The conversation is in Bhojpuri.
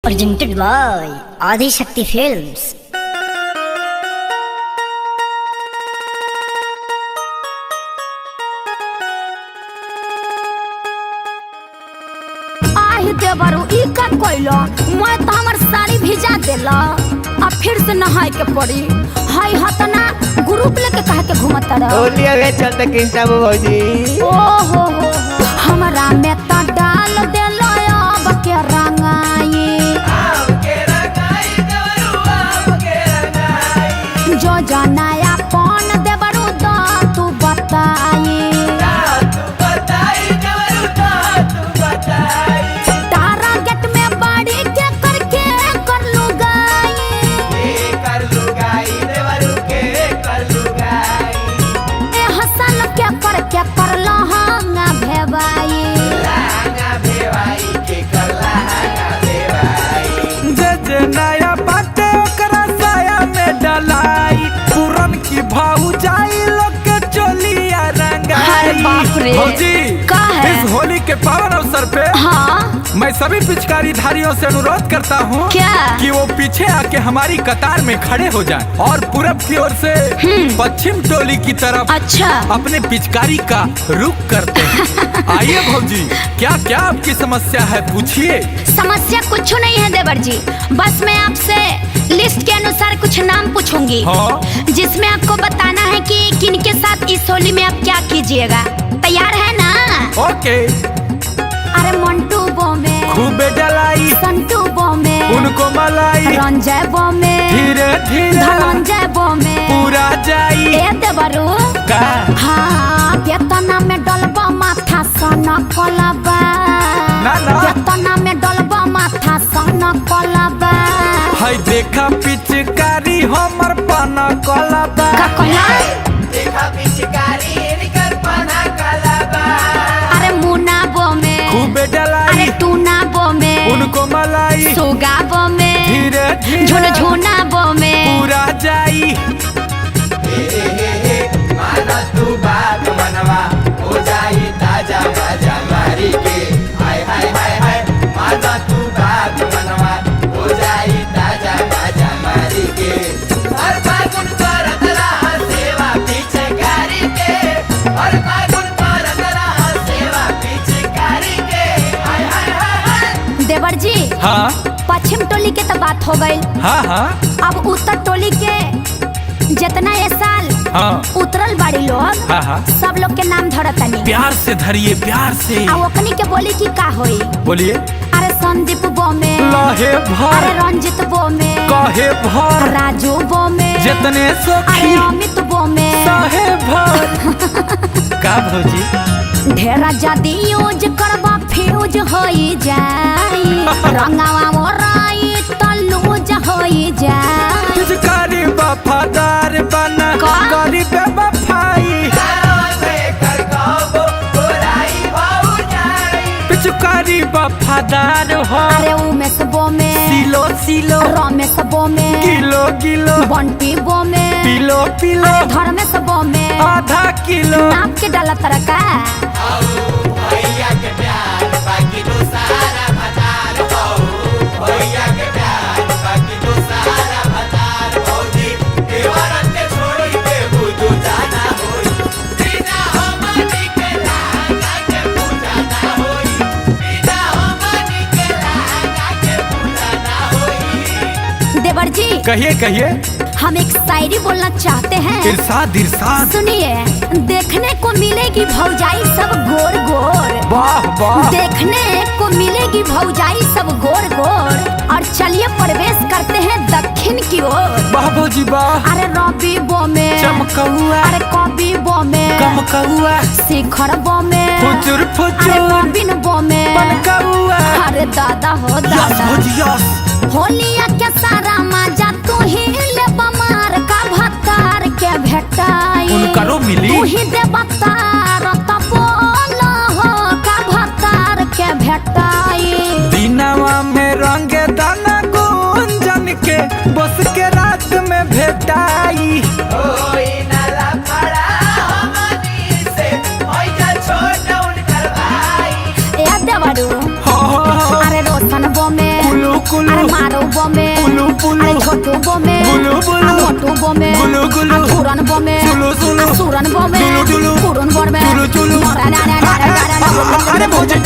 presented by Adi Shakti Films. देवरू ई का कोइलो मैं तो हमर साड़ी भिजा देला अब फिर से नहाए के पड़ी हाय हतना ग्रुप लेके कह के घुमत रह होलिया वे चलते किंसा भौजी ओ हो हमरा में त डाल देला अब के रंगाई जो जनाया कौन देवरू दा तू बताई नया बाटे ओकरा साया में डलाई पुरन की भाऊ जाई लोग के चोलिया रंगाई भौजी इस होली के पावन अवसर पे हाँ? मैं सभी पिचकारी धारियों से अनुरोध करता हूँ कि वो पीछे आके हमारी कतार में खड़े हो जाएं और पूरब की ओर से पश्चिम टोली की तरफ अच्छा अपने पिचकारी का रुख करते हैं। आइए भौजी क्या क्या आपकी समस्या है पूछिए। समस्या कुछ नहीं है देवर जी, बस मैं आपसे लिस्ट के अनुसार कुछ नाम पूछूंगी हाँ? जिसमें आपको बताना है कि किनके साथ इस होली में आप क्या कीजिएगा। तैयार है ना? ओके। अरे मंटू बो में खूबे डलाई संटू बो में उनको मलाई रंजय बो में धीरे धीरे धनंजय बो में पूरा जाई ए देवरू का हाँ केतना में डलबा माथा सना कोलबा ना केतना में डलबा माथा सना कोलबा हाय देखा पिचकारी हमर पाना कोलबा का कहला देखा पिचकारी निकर पाना कलाबा अरे मुना बो में खूबे डलाई अरे टूना बो में उनको मलाई सुगा बो में धीरे धीरे झुनझुना बो में पूरा जाई माना तू बात मनवा हो जाई ताजा बाजा मारी के हाय हाय हाय हाय माना तू बात मनवा हो जाई ताजा बाजा मारी के हर फागुन करत रहा सेवा पीछे कारी के हर फागुन करत रहा सेवा पीछे कारी के हाय हाय हाय हाय देवर जी हाँ पश्चिम टोली के तो बात हो गई, हाँ हाँ अब उत्तर टोली के जितना ये साल हाँ उतरल बाड़ी लोग हाँ हाँ सब लोग के नाम धरतनी प्यार से धरिए प्यार से आ ओकनी के बोली की का होई। बोलिए। अरे संदीप बो में लहे भर अरे रंजित बो में कहे भर राजू बो में जितने अरे सखी अमित बो में साहे भर का भौजी ढेरा जदी यूज करबा फ्यूज होई जाई रंगावा मोराई त लूज होई जाई पिचकारी वफादार बना का? करी बेवफाई पिचकारी वफादार हो अरे उमेश बो में सिलो सिलो रमेश बो में किलो किलो बंटी बो में पिलो पिलो धर्मेश बो में आधा किलो नाप के डाला तरका भैया के प्यार बाकी तो सारा भतार हो भैया के प्यार बाकी तो सारा भतार भौजी देवरन के छोड़ी के बुझू जाना होई बिना हमनी के लागा के पूजा ना होई बिना हमनी के लागा के पूजा ना होई। देवर जी कहिए कहिए हम एक शायरी बोलना चाहते हैं, इरशाद इरशाद सुनिए। देखने को मिलेगी भौजाई सब गोर गोर, वाह वाह देखने को मिलेगी भौजाई सब गोर गोर और चलिए प्रवेश करते हैं दक्षिण की ओर। वाह भौजी वाह अरे रवि बो में चमकौआ अरे कवि बो में कमकौआ शिखर बो में फुचुर अरे फुचुर नवीन बो में पनकौआ अरे दादा हो यस दादा भौजी यस होलिया के सारा मजा तू ही ले बमार का भतार के भेटाई उनकरो मिली तू ही दे बतार तब बोला हो का भतार के भेटाई दिनवा में रंगे दाना गुंजन के बस के रात में भेटाई होई नाला फड़ा हमनी से होई जा छोटा उनकर भाई ए देवरू हो अरे रोशन बो में कुलू कुलू अरे मारो बमे पुलु पुलु अरे छोटू बमे बुलु बुलु मोटू बमे गुलु गुलु अधूरन बमे सुलु सुलु सुरन बमे दुलु दुलु पुरन बमे चुलु चुलु अरे भौजी